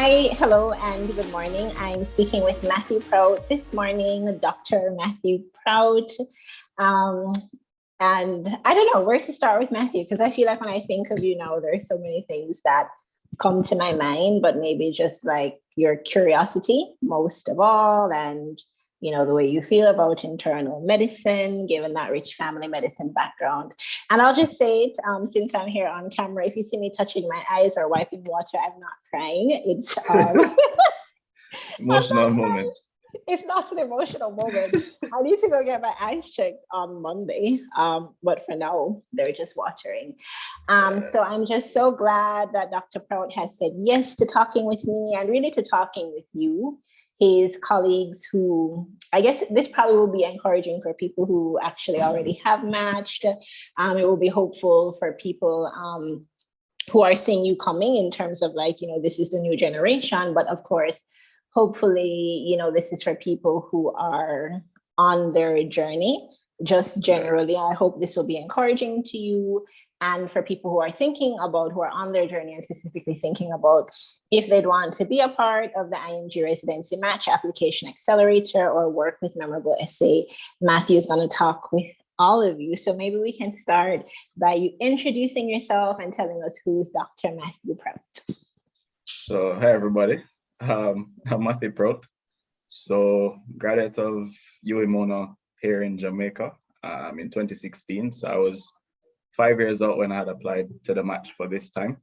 Hi, hello, and good morning. I'm speaking with Matthew Proute this morning, Dr. Matthew Proute. Um, and I don't know where to start with Matthew, because I feel like when I think of you now, there's so many things that come to my mind, but maybe just like your curiosity most of all, and the way you feel about internal medicine, given that rich family medicine background. And I'll just say it, since I'm here on camera, if you see me touching my eyes or wiping water, I'm not crying. It's I'm Emotional not crying. moment. It's not an emotional moment. I need to go get my eyes checked on Monday. But for now, they're just watering. So I'm just so glad that Dr. Prout has said yes to talking with me and really to talking with you, his colleagues, who I guess this probably will be encouraging for people who actually already have matched. It will be hopeful for people who are seeing you coming in terms of like, this is the new generation. But of course, hopefully, this is for people who are on their journey. Just generally, I hope this will be encouraging to you. And for people who are on their journey and specifically thinking about if they'd want to be a part of the IMG Residency Match Application Accelerator or work with Memorable SA, Matthew is going to talk with all of you. So maybe we can start by you introducing yourself and telling us who's Dr. Matthew Prout. So, hi everybody. I'm Matthew Proute. So, graduate of UA Mona here in Jamaica in 2016. So, I was 5 years old when I had applied to the match for this time.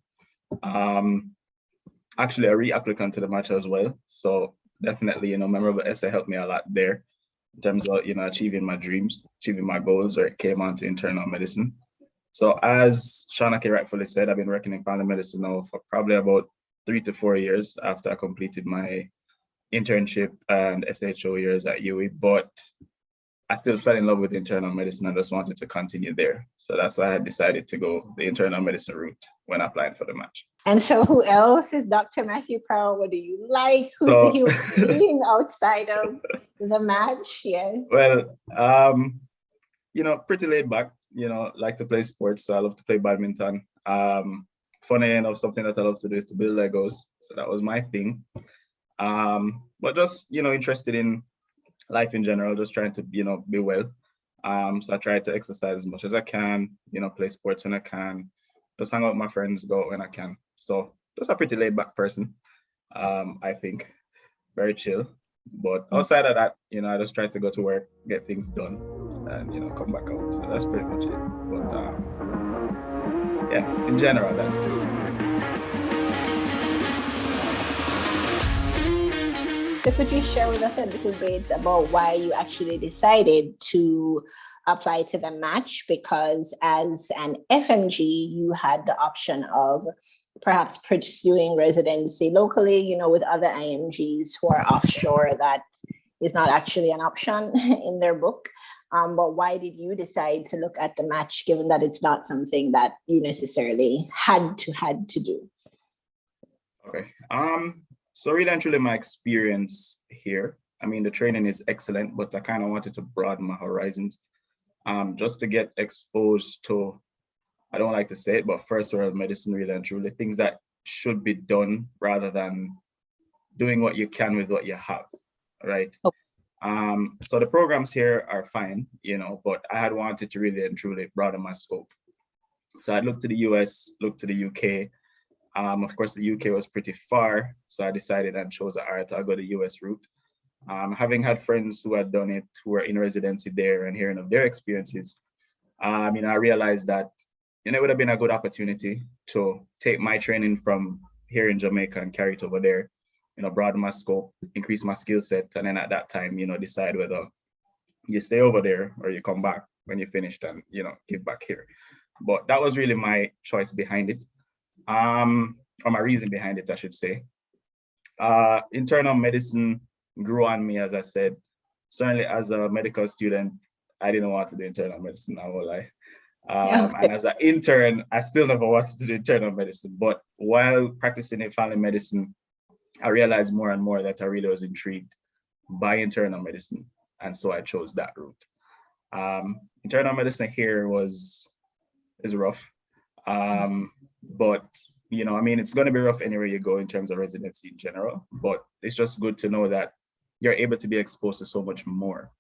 Actually, a re-applicant to the match as well. So, definitely, Memorable SA helped me a lot there in terms of, achieving my dreams, achieving my goals, where it came on to internal medicine. So, as Shanaki rightfully said, I've been working in family medicine now for probably about 3 to 4 years after I completed my internship and SHO years at UWI, but I still fell in love with internal medicine and just wanted to continue there. So that's why I had decided to go the internal medicine route when applying for the match. And so who else is Dr. Matthew Prout? What do you like? Who's the human being outside of the match? Yes. Well, pretty laid back, like to play sports. So I love to play badminton. Funny enough, something that I love to do is to build Legos. So that was my thing. But just, interested in life in general, just trying to, be well. So I try to exercise as much as I can, play sports when I can, just hang out with my friends, go out when I can. So just a pretty laid back person, I think. Very chill. But outside of that, I just try to go to work, get things done, and, come back out. So that's pretty much it. But yeah, in general, that's good. So could you share with us a little bit about why you actually decided to apply to the match? Because as an FMG, you had the option of perhaps pursuing residency locally, with other IMGs who are offshore. That is not actually an option in their book. But why did you decide to look at the match, given that it's not something that you necessarily had to do? Okay. So really and truly my experience here, I mean, the training is excellent, but I kind of wanted to broaden my horizons, just to get exposed to, I don't like to say it, but first world medicine, really and truly, things that should be done rather than doing what you can with what you have, right? Okay. So the programs here are fine, but I had wanted to really and truly broaden my scope. So I looked to the US, looked to the UK. Of course, the UK was pretty far, so I decided and chose, all right, I'll go the US route. Having had friends who had done it, who were in residency there and hearing of their experiences, I realized that it would have been a good opportunity to take my training from here in Jamaica and carry it over there, broaden my scope, increase my skill set, and then at that time, decide whether you stay over there or you come back when you're finished and, give back here. But that was really my choice behind it. Or my reason behind it, I should say. Internal medicine grew on me, as I said. Certainly as a medical student, I didn't want to do internal medicine, I won't lie. And as an intern, I still never wanted to do internal medicine. But while practicing in family medicine, I realized more and more that I really was intrigued by internal medicine. And so I chose that route. Internal medicine here is rough. But you know, I mean, it's going to be rough anywhere you go in terms of residency in general, but it's just good to know that you're able to be exposed to so much more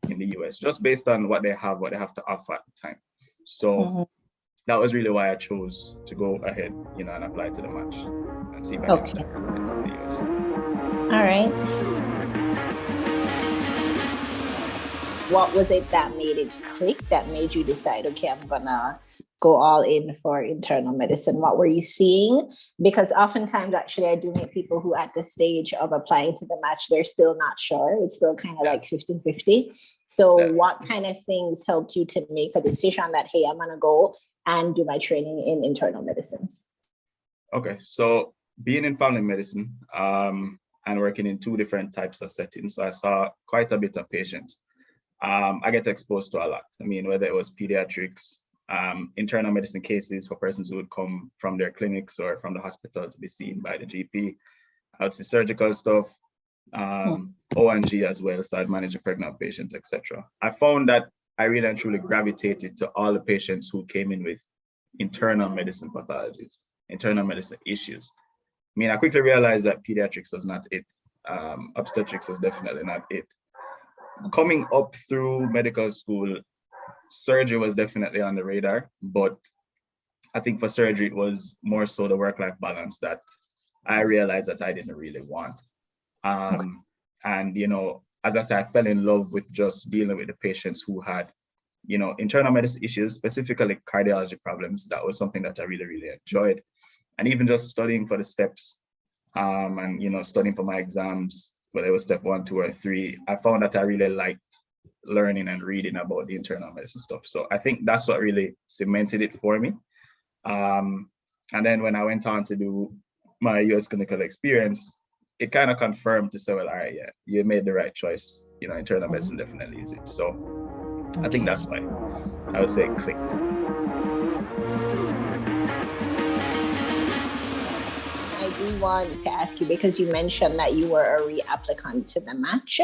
in the US, just based on what they have to offer at the time. So that was really why I chose to go ahead, you know, and apply to the match and see if I can start residency in the US. All right. What was it that made it click, that made you decide, okay, I'm gonna go all in for internal medicine? What were you seeing? Because oftentimes, actually, I do meet people who at the stage of applying to the match, they're still not sure. It's still kind of like 50-50. So what kind of things helped you to make a decision that, hey, I'm gonna go and do my training in internal medicine? Okay, so being in family medicine and working in two different types of settings, so I saw quite a bit of patients. I get exposed to a lot. I mean, whether it was pediatrics, internal medicine cases for persons who would come from their clinics or from the hospital to be seen by the GP. I would see surgical stuff, O&G as well, so I'd manage a pregnant patient, etc. I found that I really and truly gravitated to all the patients who came in with internal medicine pathologies, internal medicine issues. I mean, I quickly realized that pediatrics was not it. Obstetrics was definitely not it. Coming up through medical school, surgery was definitely on the radar, but I think for surgery, it was more so the work-life balance that I realized that I didn't really want. And, you know, as I said, I fell in love with just dealing with the patients who had, you know, internal medicine issues, specifically cardiology problems. That was something that I really, really enjoyed. And even just studying for the steps and, you know, studying for my exams, whether it was step 1, 2, or 3, I found that I really liked learning and reading about the internal medicine stuff. So I think that's what really cemented it for me. And then when I went on to do my US clinical experience, it kind of confirmed to say, well, all right, yeah, you made the right choice. You know, internal medicine definitely is it. So I think that's why I would say it clicked. I do want to ask you, because you mentioned that you were a re-applicant to the match.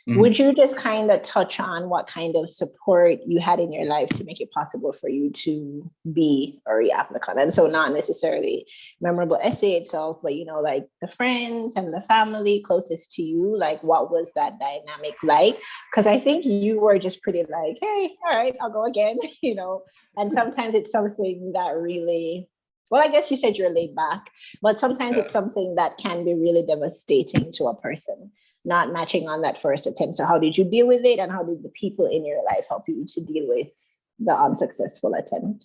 Would you just kind of touch on what kind of support you had in your life to make it possible for you to be a re-applicant? And so not necessarily memorable essay itself, but, you know, like the friends and the family closest to you, like what was that dynamic like? Because I think you were just pretty like, hey, all right, I'll go again, you know, and sometimes it's something that really, well, I guess you said you're laid back, but sometimes it's something that can be really devastating to a person not matching on that first attempt. So how did you deal with it? And how did the people in your life help you to deal with the unsuccessful attempt?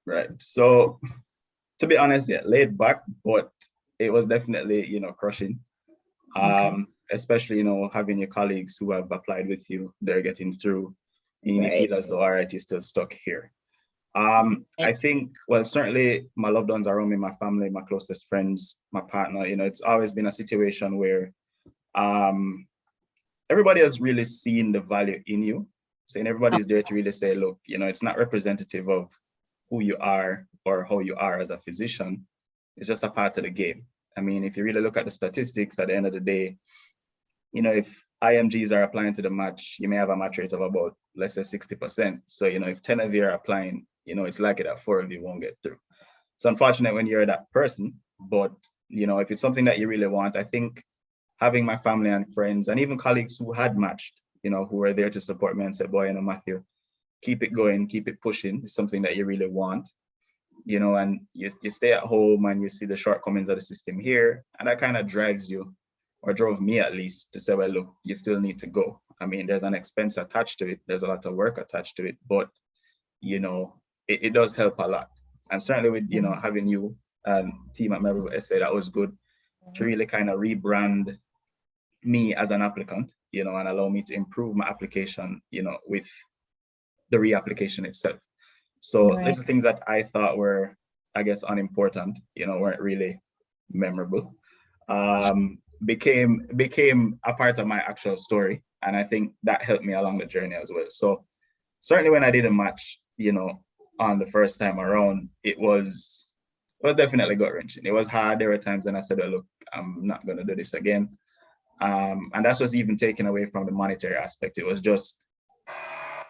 Right. So to be honest, yeah, laid back, but it was definitely, you know, crushing. Especially, you know, having your colleagues who have applied with you, they're getting through, and you feel as though, all right, you're still stuck here. I think, well, certainly my loved ones around me, my family, my closest friends, my partner, you know, it's always been a situation where everybody has really seen the value in you. So everybody's there to really say, look, you know, it's not representative of who you are or how you are as a physician. It's just a part of the game. I mean, if you really look at the statistics at the end of the day, you know, if IMGs are applying to the match, you may have a match rate of about, let's say 60%. So, you know, if 10 of you are applying, you know, it's likely that 4 of you won't get through. It's unfortunate when you're that person, but, you know, if it's something that you really want, I think having my family and friends and even colleagues who had matched, you know, who were there to support me and say, boy, you know, Matthew, keep it going, keep it pushing. It's something that you really want, you know, and you stay at home and you see the shortcomings of the system here. And that kind of drives you, or drove me at least, to say, well, look, you still need to go. I mean, there's an expense attached to it. There's a lot of work attached to it, but, you know, it does help a lot. And certainly with, you know, having you and team at Memorable Essay, that was good to really kind of rebrand me as an applicant, you know, and allow me to improve my application, you know, with the reapplication itself. So little things that I thought were, I guess, unimportant, you know, weren't really memorable, became a part of my actual story. And I think that helped me along the journey as well. So certainly when I did a match, you know, on the first time around, it was definitely gut-wrenching. It was hard. There were times when I said, well, look, I'm not going to do this again. And that's just even taken away from the monetary aspect. It was just,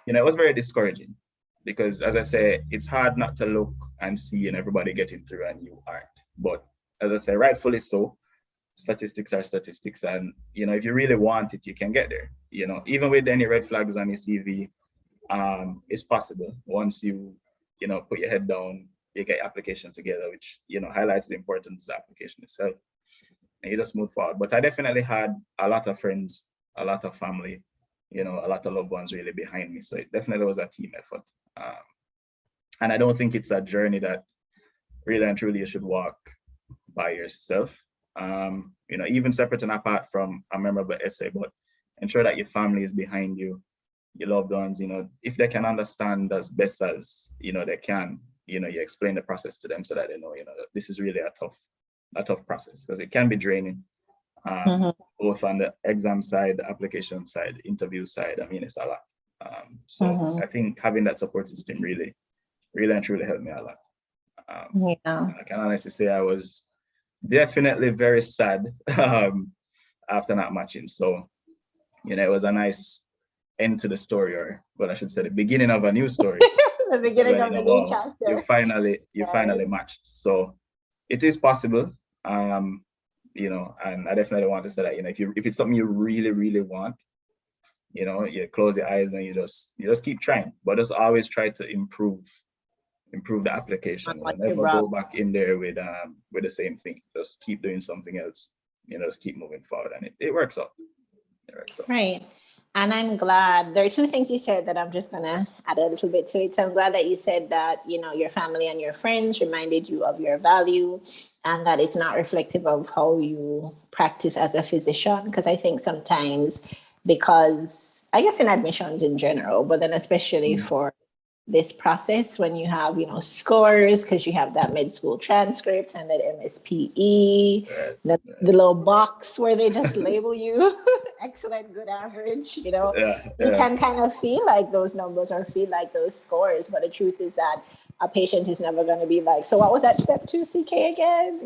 you know, it was very discouraging because, as I say, it's hard not to look and see and everybody getting through and you aren't. But as I say, rightfully so, statistics are statistics. And, if you really want it, you can get there. Even with any red flags on your CV, it's possible once you, put your head down, you get your application together, which, highlights the importance of the application itself. And you just move forward. But I definitely had a lot of friends, a lot of family, a lot of loved ones really behind me. So it definitely was a team effort. And I don't think it's a journey that really and truly you should walk by yourself. Even separate and apart from a memorable essay, but ensure that your family is behind you, your loved ones, if they can understand as best as, they can, you explain the process to them so that they know, that this is really a tough process, because it can be draining, both on the exam side, the application side, interview side. I mean, it's a lot. So I think having that support system really and truly helped me a lot. I can honestly say I was definitely very sad after not matching. So, it was a nice end to the story, or I should say the beginning of a new story. The beginning of a new chapter. You finally matched. So it is possible. And I definitely want to say that, if it's something you really, really want, you close your eyes and you just keep trying, but just always try to improve the application. Never go back in there with the same thing. Just keep doing something else. Just keep moving forward, and it works out. Right. And I'm glad there are two things you said that I'm just gonna add a little bit to it. So I'm glad that you said that, your family and your friends reminded you of your value, and that it's not reflective of how you practice as a physician. Because I think sometimes, because I guess in admissions in general, but then especially for this process, when you have, scores, because you have that med school transcript and that MSPE, the little box where they just label you excellent, good, average, you can kind of feel like those numbers or feel like those scores. But the truth is that a patient is never going to be like, so what was that step 2 CK again?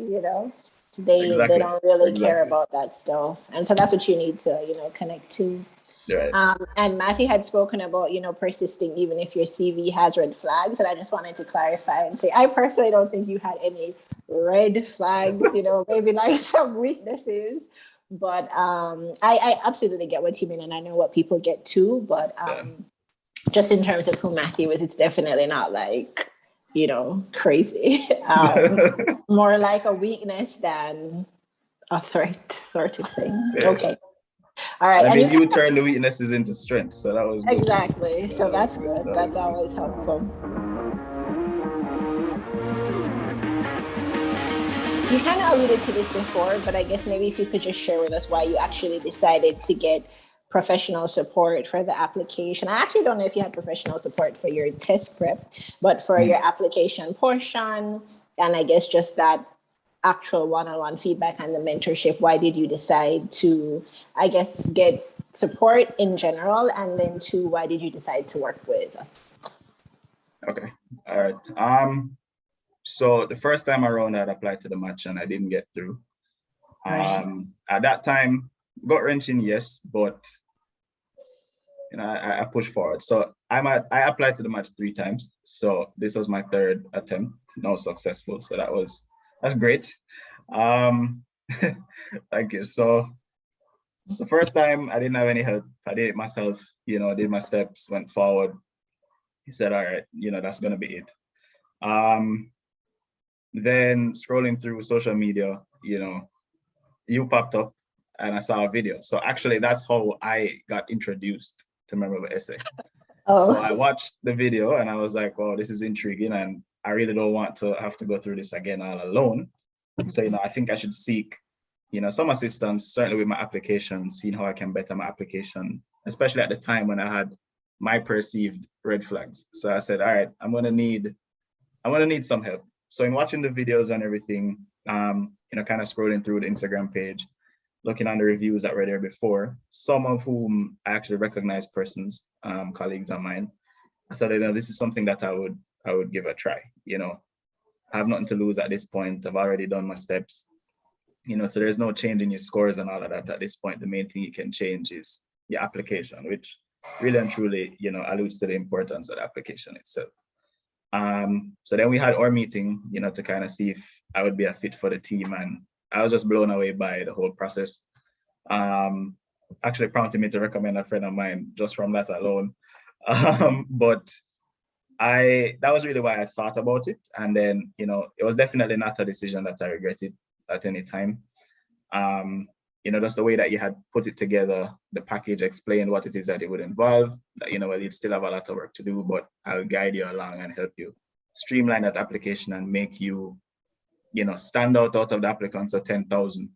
They don't really care about that stuff. And so that's what you need to, connect to. Right. And Matthew had spoken about, persisting even if your CV has red flags. And I just wanted to clarify and say, I personally don't think you had any red flags, maybe like some weaknesses. But I absolutely get what you mean. And I know what people get too. But just in terms of who Matthew is, it's definitely not like, crazy. More like a weakness than a threat sort of thing. Yeah. Okay. All right. I mean, you turn the weaknesses into strengths, so that was good. Exactly. So that's good. That's always helpful. You kind of alluded to this before, but I guess maybe if you could just share with us why you actually decided to get professional support for the application. I actually don't know if you had professional support for your test prep, but for your application portion, and I guess just that actual one-on-one feedback and the mentorship, why did you decide to, I guess, get support in general? And then two, why did you decide to work with us? Okay. All right. So the first time around I applied to the match and I didn't get through. At that time, gut wrenching, yes, but I pushed forward. So I applied to the match 3 times. So this was my 3rd attempt, no successful. So that's great. Thank you. So the first time I didn't have any help. I did it myself, did my steps, went forward. He said, all right, that's going to be it. Then scrolling through social media, you popped up and I saw a video. So actually that's how I got introduced to Memorable Essay. So I watched the video and I was like, oh, this is intriguing. And I really don't want to have to go through this again all alone. So, I think I should seek, some assistance, certainly with my application, seeing how I can better my application, especially at the time when I had my perceived red flags. So I said, all right, I'm going to need some help. So in watching the videos and everything, kind of scrolling through the Instagram page, looking on the reviews that were there before, some of whom I actually recognize persons, colleagues of mine, I said, this is something that I would give a try. I have nothing to lose at this point. I've already done my steps, so there's no change in your scores and all of that at this point. The main thing you can change is your application, which really and truly, alludes to the importance of the application itself. So then we had our meeting, to kind of see if I would be a fit for the team. And I was just blown away by the whole process. Actually prompted me to recommend a friend of mine just from that alone. But that was really why I thought about it. And then, it was definitely not a decision that I regretted at any time. Just the way that you had put it together, the package explained what it is that it would involve, that, well, you'd still have a lot of work to do, but I'll guide you along and help you streamline that application and make you, stand out of the applicants of 10,000.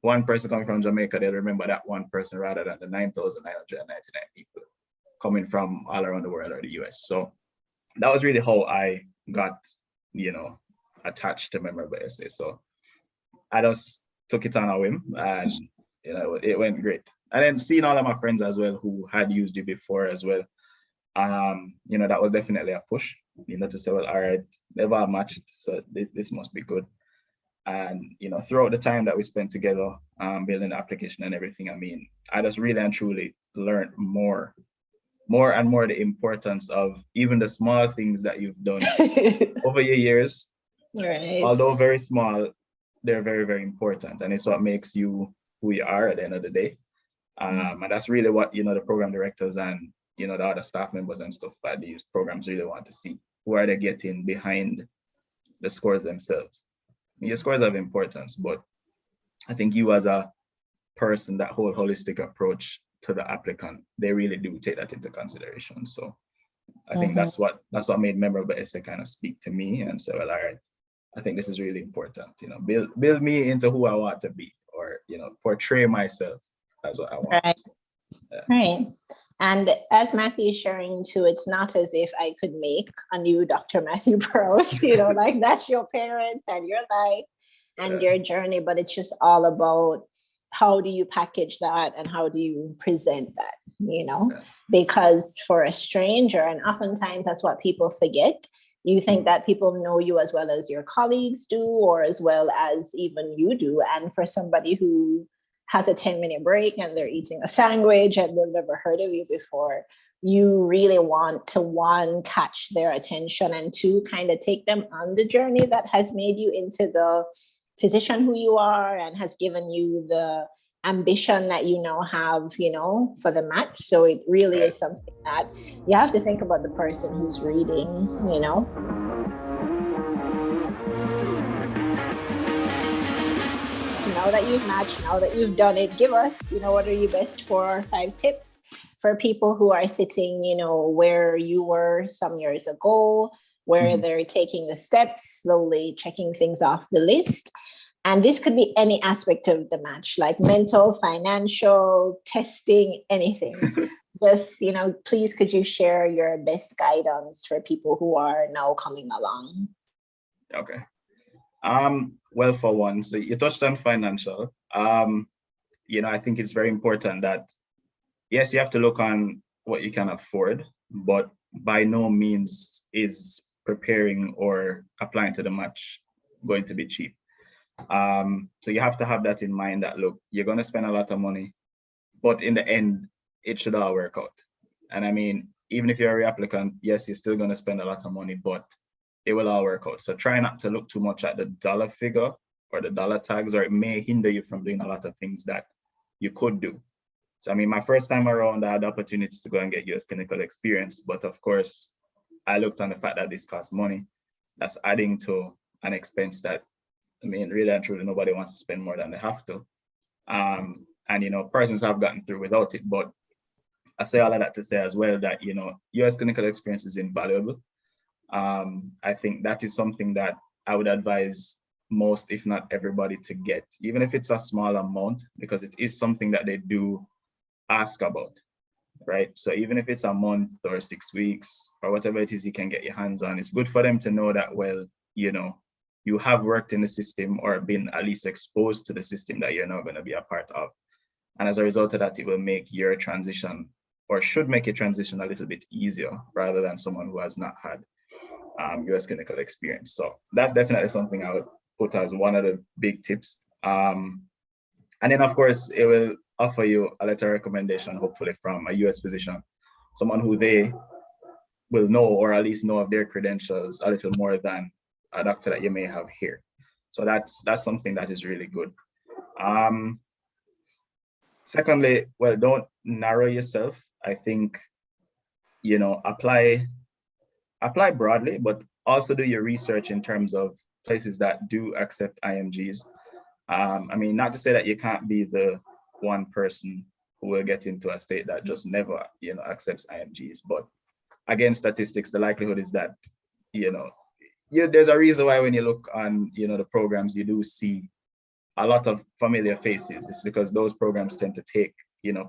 One person coming from Jamaica, they'll remember that one person rather than the 9,999 people coming from all around the world or the US. So that was really how I got, attached to Memorable Essay. So I just took it on a whim and, it went great. And then seeing all of my friends as well who had used it before as well, that was definitely a push, to say, well, all right, they've all matched, so this must be good. And, throughout the time that we spent together, building the application and everything, I just really and truly learned more and more the importance of even the small things that you've done over your years. Right. Although very small, they're very, very important. And it's what makes you who you are at the end of the day. And that's really what, the program directors and, the other staff members and stuff at these programs really want to see. Who are they getting behind the scores themselves? Your scores have importance, but I think you as a person, that whole holistic approach to the applicant, they really do take that into consideration. So I think that's what made Memorable Essay kind of speak to me and say, well, all right, I think this is really important. Build me into who I want to be, or portray myself as what I want. Right. Yeah. Right. And as Matthew is sharing too, it's not as if I could make a new Dr. Matthew Proute, like that's your parents and your life and your journey, but it's just all about how do you package that and how do you present that, because for a stranger, and oftentimes that's what people forget, you think that people know you as well as your colleagues do, or as well as even you do. And for somebody who has a 10-minute break and they're eating a sandwich and they've never heard of you before, you really want to, one, catch their attention, and two, kind of take them on the journey that has made you into the physician who you are and has given you the ambition that you now have, for the match. So it really is something that you have to think about the person who's reading, Now that you've matched, now that you've done it, give us, what are your best 4 or 5 tips for people who are sitting, where you were some years ago, where they're taking the steps, slowly checking things off the list. And this could be any aspect of the match, like mental, financial, testing, anything. Just, please, could you share your best guidance for people who are now coming along? Okay. Well, for one, so you touched on financial. I think it's very important that, yes, you have to look on what you can afford, but by no means is preparing or applying to the match going to be cheap. So you have to have that in mind, that, look, you're going to spend a lot of money, but in the end, it should all work out. And even if you're a reapplicant, yes, you're still going to spend a lot of money, but it will all work out. So try not to look too much at the dollar figure or the dollar tags, or it may hinder you from doing a lot of things that you could do. So, my first time around, I had the opportunity to go and get US clinical experience, but of course, I looked on the fact that this costs money. That's adding to an expense that, really and truly, nobody wants to spend more than they have to. And, persons have gotten through without it, but I say all of that to say as well that, US clinical experience is invaluable. I think that is something that I would advise most, if not everybody, to get, even if it's a small amount, because it is something that they do ask about, right? So even if it's a month or 6 weeks or whatever it is you can get your hands on, it's good for them to know that, well, you have worked in the system or been at least exposed to the system that you're now going to be a part of. And as a result of that, it will make your transition, or should make your transition, a little bit easier rather than someone who has not had US clinical experience. So that's definitely something I would put as one of the big tips. And then, of course, it will offer you a letter of recommendation, hopefully from a US physician, someone who they will know, or at least know of their credentials a little more than a doctor that you may have here. So that's something that is really good. Secondly, well, don't narrow yourself. I think, apply broadly, but also do your research in terms of places that do accept IMGs. I mean, not to say that you can't be the one person who will get into a state that just never, accepts IMGs. But again, statistics, the likelihood is that, there's a reason why when you look on, the programs, you do see a lot of familiar faces. It's because those programs tend to take,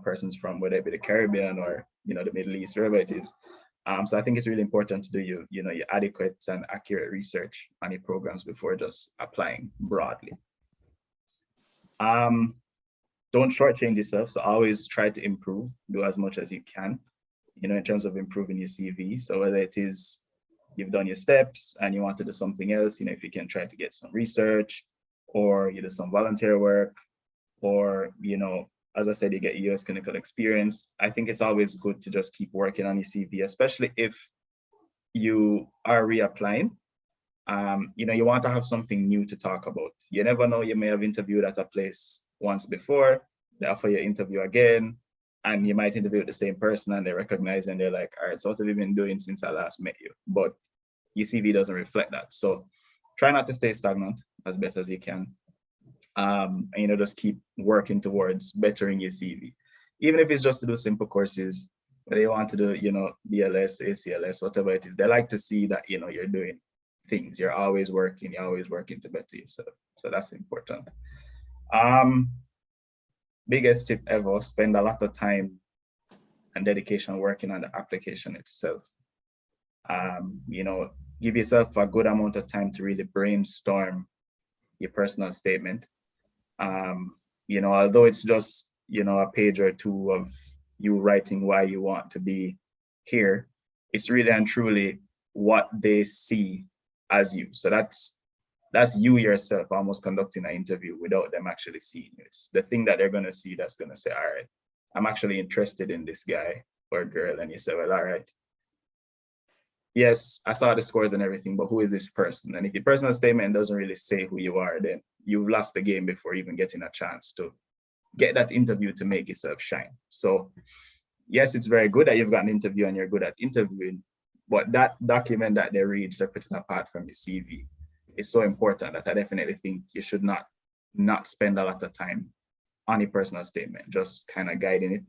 persons from whether it be the Caribbean or, the Middle East, wherever it is. So I think it's really important to do your adequate and accurate research on your programs before just applying broadly. Don't shortchange yourself. So always try to improve, do as much as you can, in terms of improving your CV. So whether it is you've done your steps and you want to do something else, if you can try to get some research, or you do some volunteer work, or, as I said, you get US clinical experience. I think it's always good to just keep working on your CV, especially if you are reapplying. You want to have something new to talk about. You never know, you may have interviewed at a place once before, they offer you an interview again, and you might interview with the same person and they recognize and they're like, all right, so what have you been doing since I last met you? But your CV doesn't reflect that. So try not to stay stagnant as best as you can. And, just keep working towards bettering your CV. Even if it's just to do simple courses, whether you want to do, BLS, ACLS, whatever it is, they like to see that, you're doing things. You're always working to better yourself. So that's important. Biggest tip ever, spend a lot of time and dedication working on the application itself. Give yourself a good amount of time to really brainstorm your personal statement. Although it's just, a page or two of you writing why you want to be here, it's really and truly what they see as you. So that's you yourself almost conducting an interview without them actually seeing you. It's the thing that they're going to see that's going to say, all right, I'm actually interested in this guy or girl. And you say, well, all right, yes, I saw the scores and everything, but who is this person? And if your personal statement doesn't really say who you are, then you've lost the game before even getting a chance to get that interview to make yourself shine. So yes, it's very good that you've got an interview and you're good at interviewing, but that document that they read separate and apart from your CV is so important that I definitely think you should not spend a lot of time on your personal statement, just kind of guiding it.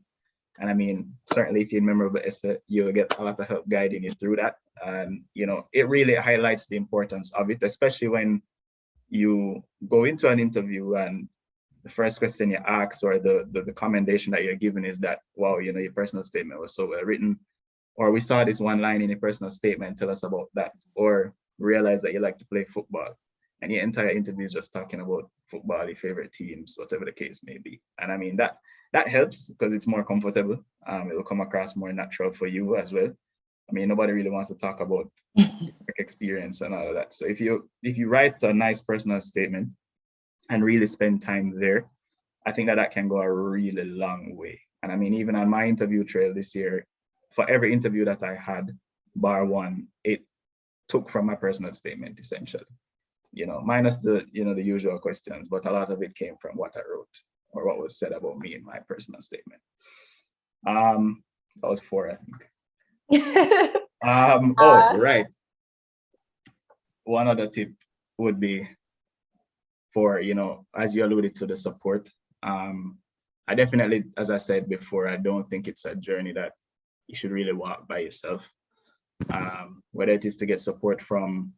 And I mean, certainly if you're a member of the essay, you'll get a lot of help guiding you through that. And, it really highlights the importance of it, especially when you go into an interview and the first question you ask or the commendation that you're given is that, wow, your personal statement was so well written, or we saw this one line in your personal statement, tell us about that, or realize that you like to play football. And your entire interview is just talking about football, your favorite teams, whatever the case may be. And I mean, that helps because it's more comfortable. It will come across more natural for you as well. I mean, nobody really wants to talk about experience and all of that. So if you write a nice personal statement and really spend time there, I think that can go a really long way. And I mean, even on my interview trail this year, for every interview that I had, bar one, it took from my personal statement essentially. Minus the the usual questions, but a lot of it came from what I wrote or what was said about me in my personal statement. That was 4, I think. Right. One other tip would be for, as you alluded to, the support. I definitely, as I said before, I don't think it's a journey that you should really walk by yourself. Whether it is to get support from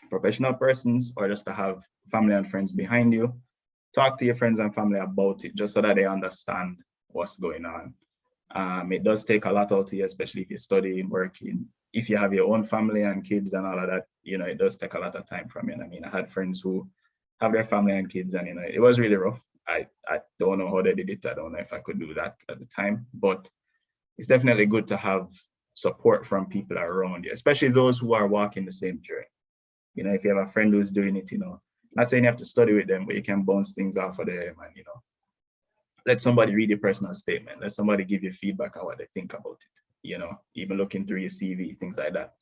professional persons or just to have family and friends behind you, talk to your friends and family about it just so that they understand what's going on. It does take a lot out of you, especially if you're studying, working. If you have your own family and kids and all of that, it does take a lot of time from you. And I mean, I had friends who have their family and kids and, it was really rough. I don't know how they did it. I don't know if I could do that at the time, but it's definitely good to have support from people around you, especially those who are walking the same journey. If you have a friend who's doing it, not saying you have to study with them, but you can bounce things off of them and, let somebody read your personal statement. Let somebody give you feedback on what they think about it. even looking through your CV, things like that.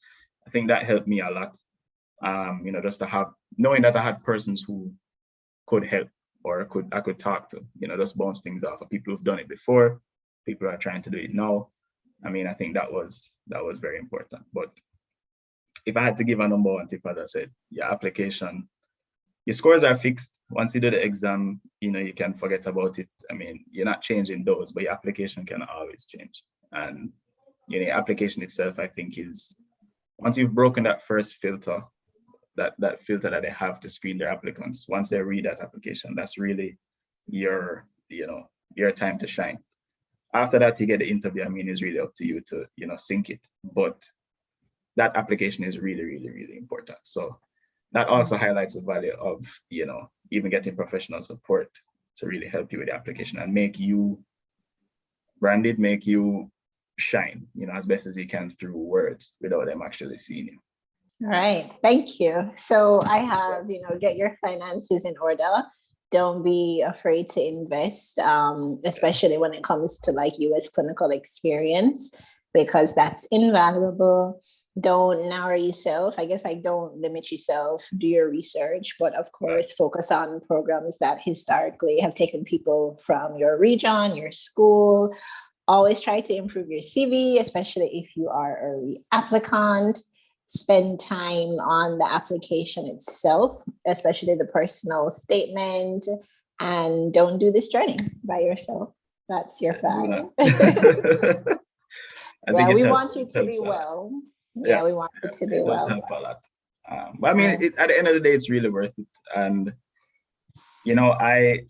I think that helped me a lot. Just to have, knowing that I had persons who could help or I could talk to, just bounce things off of people who've done it before, people who are trying to do it now. I mean, I think that was very important. But if I had to give a number one tip, as I said, your application, your scores are fixed. Once you do the exam, you can forget about it. I mean, you're not changing those, but your application can always change. And your application itself, I think, is, once you've broken that first filter, that filter that they have to screen their applicants, once they read that application, that's really your time to shine. After that, you get the interview. I mean, it's really up to you to, sync it. But that application is really, really, really important. So that also highlights the value of, even getting professional support to really help you with the application and make you branded, make you shine, as best as you can through words without them actually seeing you. All right. Thank you. So I have, get your finances in order. Don't be afraid to invest, especially when it comes to like US clinical experience, because that's invaluable. Don't narrow yourself. I guess like don't limit yourself, do your research, but of course, focus on programs that historically have taken people from your region, your school. Always try to improve your CV, especially if you are a applicant. Spend time on the application itself, especially the personal statement, and don't do this journey by yourself. That's your file. Yeah, we want you to be well. Yeah, we want you to be well. It does help a lot. But I mean, at the end of the day, it's really worth it. And,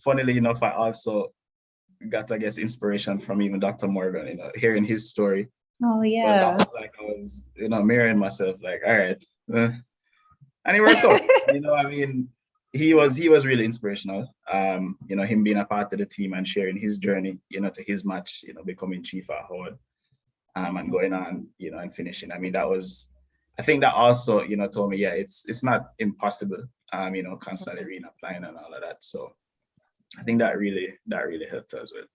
funnily enough, I also got, I guess, inspiration from even Dr. Morgan, hearing his story. Oh, yeah. I was mirroring myself, like, all right. And it worked out. I mean, he was really inspirational. Him being a part of the team and sharing his journey, to his match, becoming chief at Howard, and going on, and finishing. I mean, I think that also, told me, it's not impossible, constantly reapplying and all of that. So I think that really helped as well.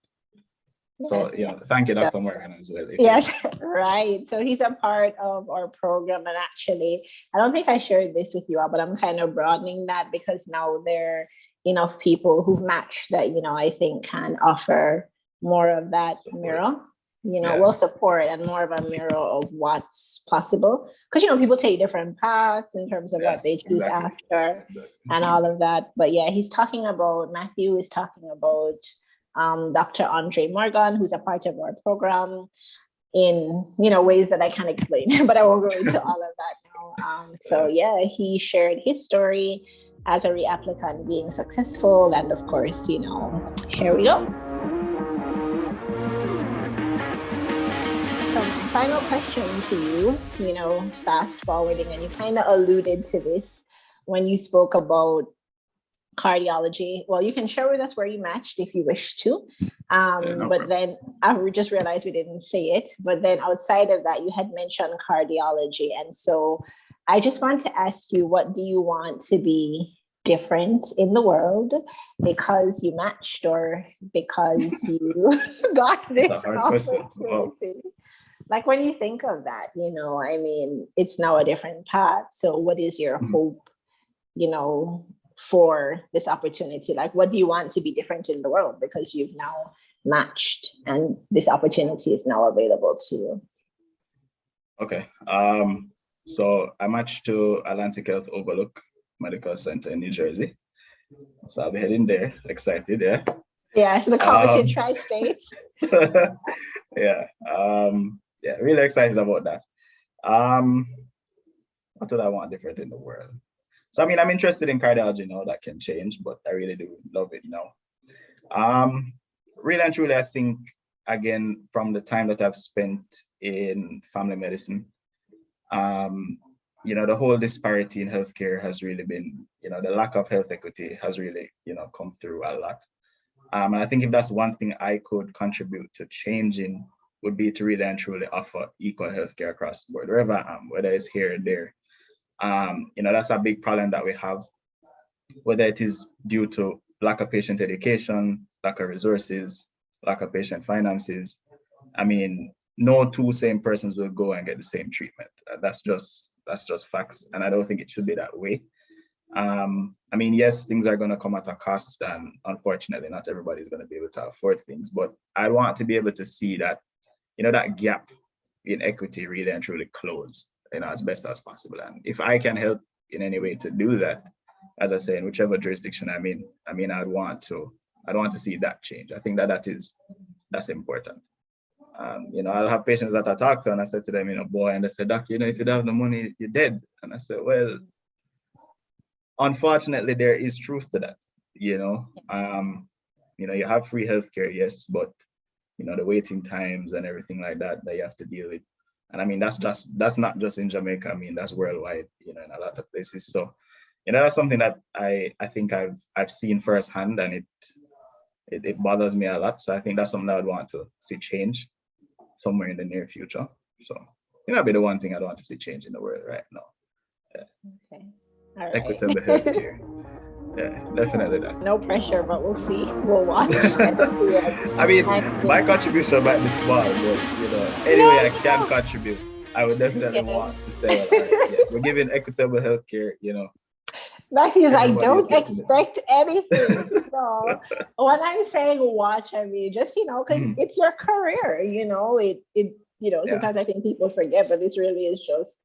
So, thank you, Dr. Morgan, as well. Yes, right. So he's a part of our program. And actually, I don't think I shared this with you all, but I'm kind of broadening that because now there are enough people who've matched that, I think can offer more of that mirror, we'll support and more of a mirror of what's possible. Because, people take different paths in terms of what they choose after and all of that. But yeah, Matthew is talking about Dr. Andre Morgan, who's a part of our program in, ways that I can't explain, but I won't go into all of that now. So yeah, he shared his story as a reapplicant being successful. And of course, here we go. So final question to you, fast forwarding, and you kind of alluded to this when you spoke about cardiology. Well, you can share with us where you matched if you wish to. But then I just realized we didn't say it. But then outside of that, you had mentioned cardiology. And so I just want to ask you, what do you want to be different in the world because you matched or because you got this opportunity? Like when you think of that, I mean, it's now a different path. So what is your hope, for this opportunity? Like, what do you want to be different in the world because you've now matched and this opportunity is now available to you? Okay. So I matched to Atlantic Health Overlook Medical Center in New Jersey. So I'll be heading there. Excited, yeah. Yeah, so the college in Tri-State. Yeah. Yeah, really excited about that. What do I want different in the world? So, I mean, I'm interested in cardiology now. That can change, but I really do love it now. Really and truly, I think, again, from the time that I've spent in family medicine, the whole disparity in healthcare has really been, the lack of health equity has really, come through a lot. And I think if that's one thing I could contribute to changing would be to really and truly offer equal healthcare across the board, wherever I am, whether it's here or there. That's a big problem that we have, whether it is due to lack of patient education, lack of resources, lack of patient finances. I mean, no two same persons will go and get the same treatment. That's just facts, and I don't think it should be that way. I mean, yes, things are going to come at a cost, and unfortunately, not everybody's going to be able to afford things. But I want to be able to see that, that gap in equity really and truly close, as best as possible. And if I can help in any way to do that, as I say, in whichever jurisdiction I'm in, I'd want to see that change. I think that's important. I'll have patients that I talk to, and I said to them, boy, and they said, doc, if you don't have the money, you're dead. And I said, well, unfortunately, there is truth to that. You have free healthcare, yes, but the waiting times and everything like that you have to deal with. And that's not just in Jamaica. That's worldwide, in a lot of places. So, that's something that I think I've seen firsthand, and it bothers me a lot. So I think that's something I would want to see change somewhere in the near future. So, that'd be the one thing I'd want to see change in the world right now. Yeah. Okay. All right. Equitable healthcare. Yeah, definitely that. No pressure, but we'll see. We'll watch. My contribution might be small, but anyway, I can contribute. I would definitely want to say, all right, we're giving equitable healthcare. Matthews, I don't expect anything. So when I'm saying watch, just because it's your career. Sometimes I think people forget, but this really is just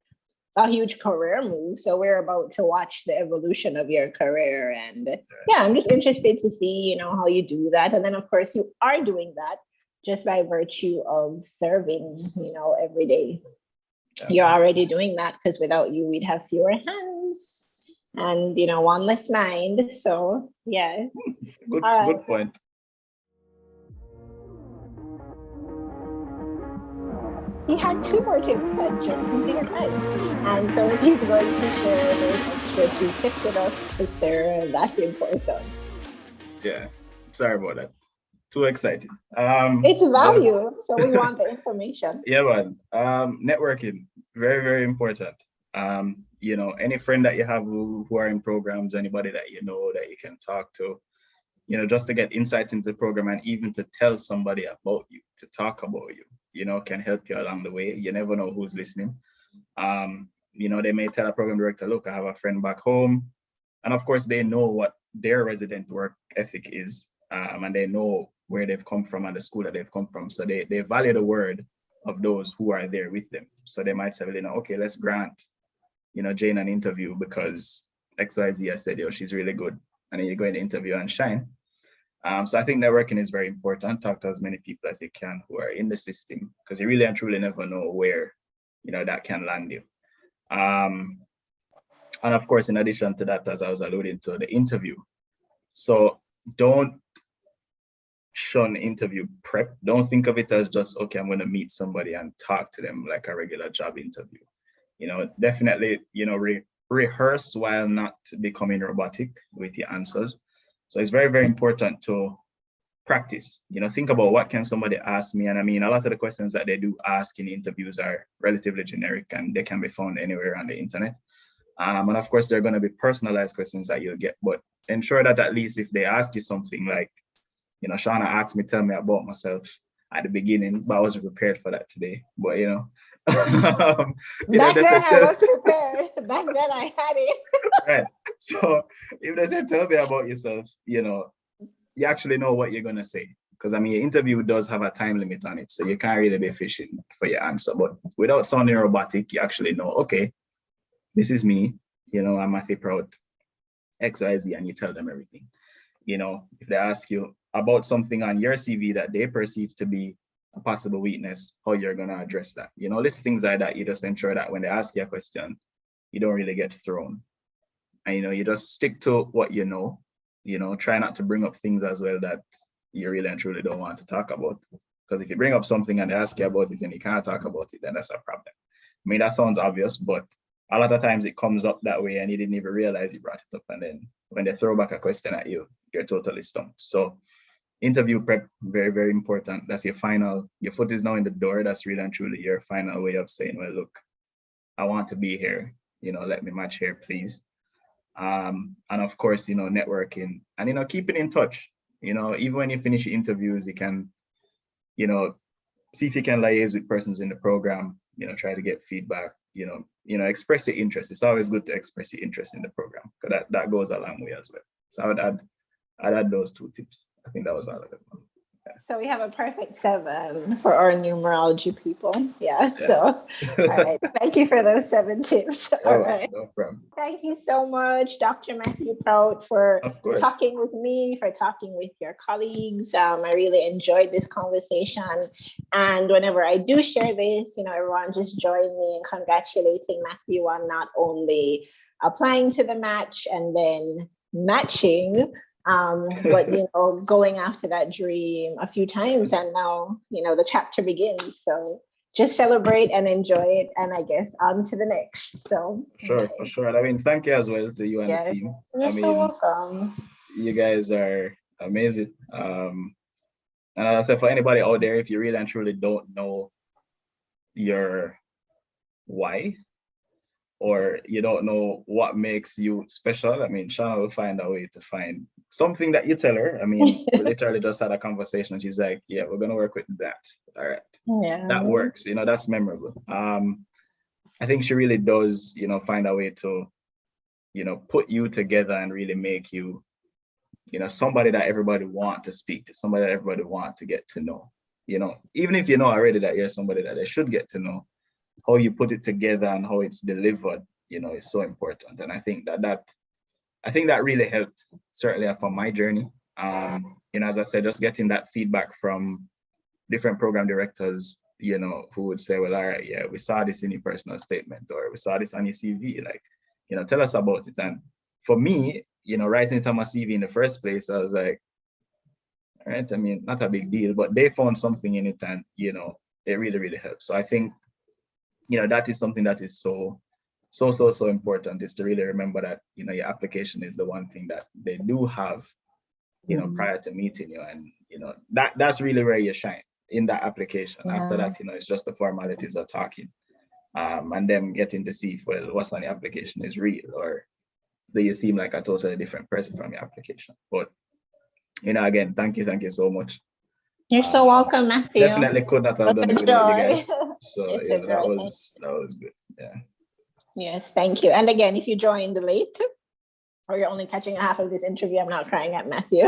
a huge career move. So we're about to watch the evolution of your career. And I'm just interested to see, how you do that. And then of course you are doing that just by virtue of serving, every day. Yeah. You're already doing that because without you, we'd have fewer hands and, one less mind. So yes. Good point. He had two more tips that jumped into his head. And so he's going to share those extra 2 tips with us because they're that important. Yeah, sorry about that. Too excited. It's value, so we want the information. Yeah, man. Networking, very, very important. Any friend that you have who are in programs, anybody that that you can talk to, just to get insights into the program and even to tell somebody about you, to talk about you, can help you along the way. You never know who's listening. They may tell a program director, look, I have a friend back home. And of course, they know what their resident work ethic is. And they know where they've come from and the school that they've come from. So they value the word of those who are there with them. So they might say, okay, let's grant, Jane an interview because XYZ has said, she's really good. And then you go in the interview and shine. So I think networking is very important. Talk to as many people as you can who are in the system, because you really and truly never know where, that can land you. And of course, in addition to that, as I was alluding to, the interview. So don't shun interview prep. Don't think of it as just, okay, I'm going to meet somebody and talk to them like a regular job interview. Definitely, rehearse while not becoming robotic with your answers. So it's very, very important to practice. Think about what can somebody ask me. And a lot of the questions that they do ask in interviews are relatively generic and they can be found anywhere on the internet. And of course, they're going to be personalized questions that you'll get, but ensure that at least if they ask you something like, Shauna asked me, tell me about myself at the beginning, but I wasn't prepared for that today. But, back then I was prepared. Back then I had it. Right. So if they say, tell me about yourself, you actually know what you're going to say. Because, your interview does have a time limit on it. So you can't really be fishing for your answer. But without sounding robotic, you actually know, okay, this is me. I'm Matthew Proute, XYZ, and you tell them everything. If they ask you about something on your CV that they perceive to be a possible weakness, how you're going to address that. Little things like that, you just ensure that when they ask you a question, you don't really get thrown. And, you just stick to what try not to bring up things as well that you really and truly don't want to talk about. Because if you bring up something and they ask you about it and you can't talk about it, then that's a problem. That sounds obvious, but a lot of times it comes up that way and you didn't even realize you brought it up. And then when they throw back a question at you, you're totally stumped. So interview prep, very, very important. That's your foot is now in the door. That's really and truly your final way of saying, well, look, I want to be here. Let me match here, please. And of course, networking and, keeping in touch. Even when you finish your interviews, you can, see if you can liaise with persons in the program, try to get feedback, express your interest. It's always good to express your interest in the program, because that goes a long way as well. So I'd add those 2 tips. I think that was all of it. So we have a perfect 7 for our numerology people. Yeah. So, all right. Thank you for those 7 tips. All right. No problem. Thank you so much, Dr. Matthew Proute, for talking with me, for talking with your colleagues. I really enjoyed this conversation. And whenever I do share this, everyone just join me in congratulating Matthew on not only applying to the match and then matching, but going after that dream a few times, and now the chapter begins. So just celebrate and enjoy it, and I guess on to the next. So for sure. I mean, thank you as well to you and the team. You're so welcome. You guys are amazing. And as I said, for anybody out there, if you really and truly don't know your why, or you don't know what makes you special, I mean, Shana will find a way to find something that you tell her. I mean, we literally just had a conversation and she's like, yeah, we're going to work with that. All right. Yeah. That works. That's memorable. I think she really does, find a way to, put you together and really make you, somebody that everybody want to speak to, somebody that everybody want to get to know, even if you know already that you're somebody that they should get to know. How you put it together and how it's delivered, is so important. And I think that really helped, certainly for my journey. As I said, just getting that feedback from different program directors, who would say, well, all right, yeah, we saw this in your personal statement, or we saw this on your CV, like, tell us about it. And for me, writing it on my CV in the first place, I was like, all right, I mean, not a big deal, but they found something in it, and, it really, really helps. So I think, that is something that is so important, is to really remember that, your application is the one thing that they do have, prior to meeting you. And, that's really where you shine, in that application. Yeah. After that, it's just the formalities of talking, and them getting to see if, well, what's on the application is real, or do you seem like a totally different person from your application. But, again, thank you so much. You're so welcome, Matthew. Definitely could not have done it without you guys. So yeah, that was good. Yeah. Yes, thank you. And again, if you joined late, or you're only catching half of this interview, I'm not crying at Matthew.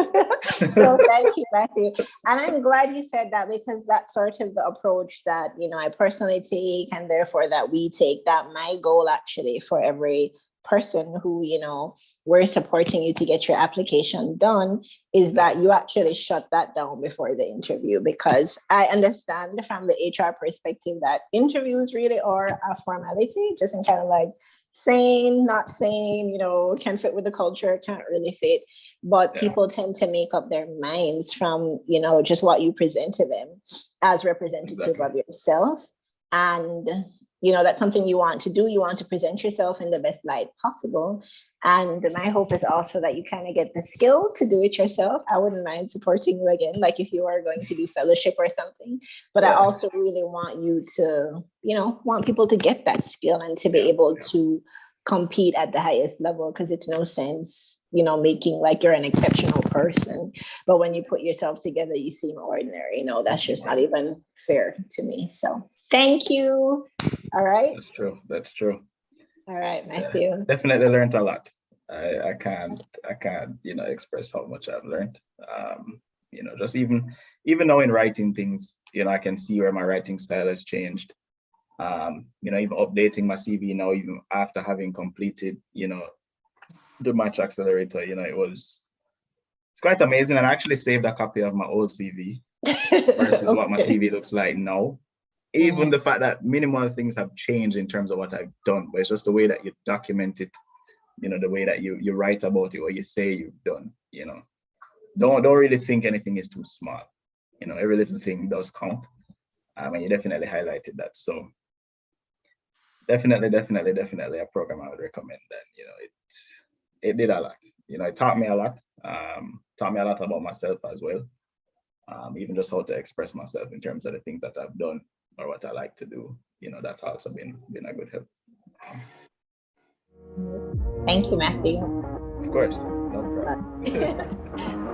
So thank you, Matthew. And I'm glad you said that, because that's sort of the approach that, I personally take, and therefore that we take. That my goal actually for every person who, we're supporting you to get your application done, is that you actually shut that down before the interview. Because I understand from the HR perspective that interviews really are a formality, just in kind of like saying, not saying, can fit with the culture, can't really fit. But people tend to make up their minds from, just what you present to them as representative of yourself. And that's something you want to do. You want to present yourself in the best light possible. And my hope is also that you kind of get the skill to do it yourself. I wouldn't mind supporting you again, like if you are going to do fellowship or something. But I also really want you to, want people to get that skill and to be able to compete at the highest level, because it's no sense, making like you're an exceptional person, but when you put yourself together, you seem ordinary. That's just not even fair to me. So thank you. All right. That's true. All right, Matthew. Definitely learned a lot. I can't, express how much I've learned. Just even now in writing things, I can see where my writing style has changed. Even updating my CV now, even after having completed, the Match Accelerator, it's quite amazing. And I actually saved a copy of my old CV versus what my CV looks like now. Even the fact that minimal things have changed in terms of what I've done, but it's just the way that you document it, the way that you write about it, or you say you've done, don't really think anything is too small. Every little thing does count. And you definitely highlighted that. So definitely a program I would recommend. And, it did a lot. It taught me a lot. Taught me a lot about myself as well. Even just how to express myself in terms of the things that I've done or what I like to do. That's also been a good help. Thank you, Matthew. Of course, no problem.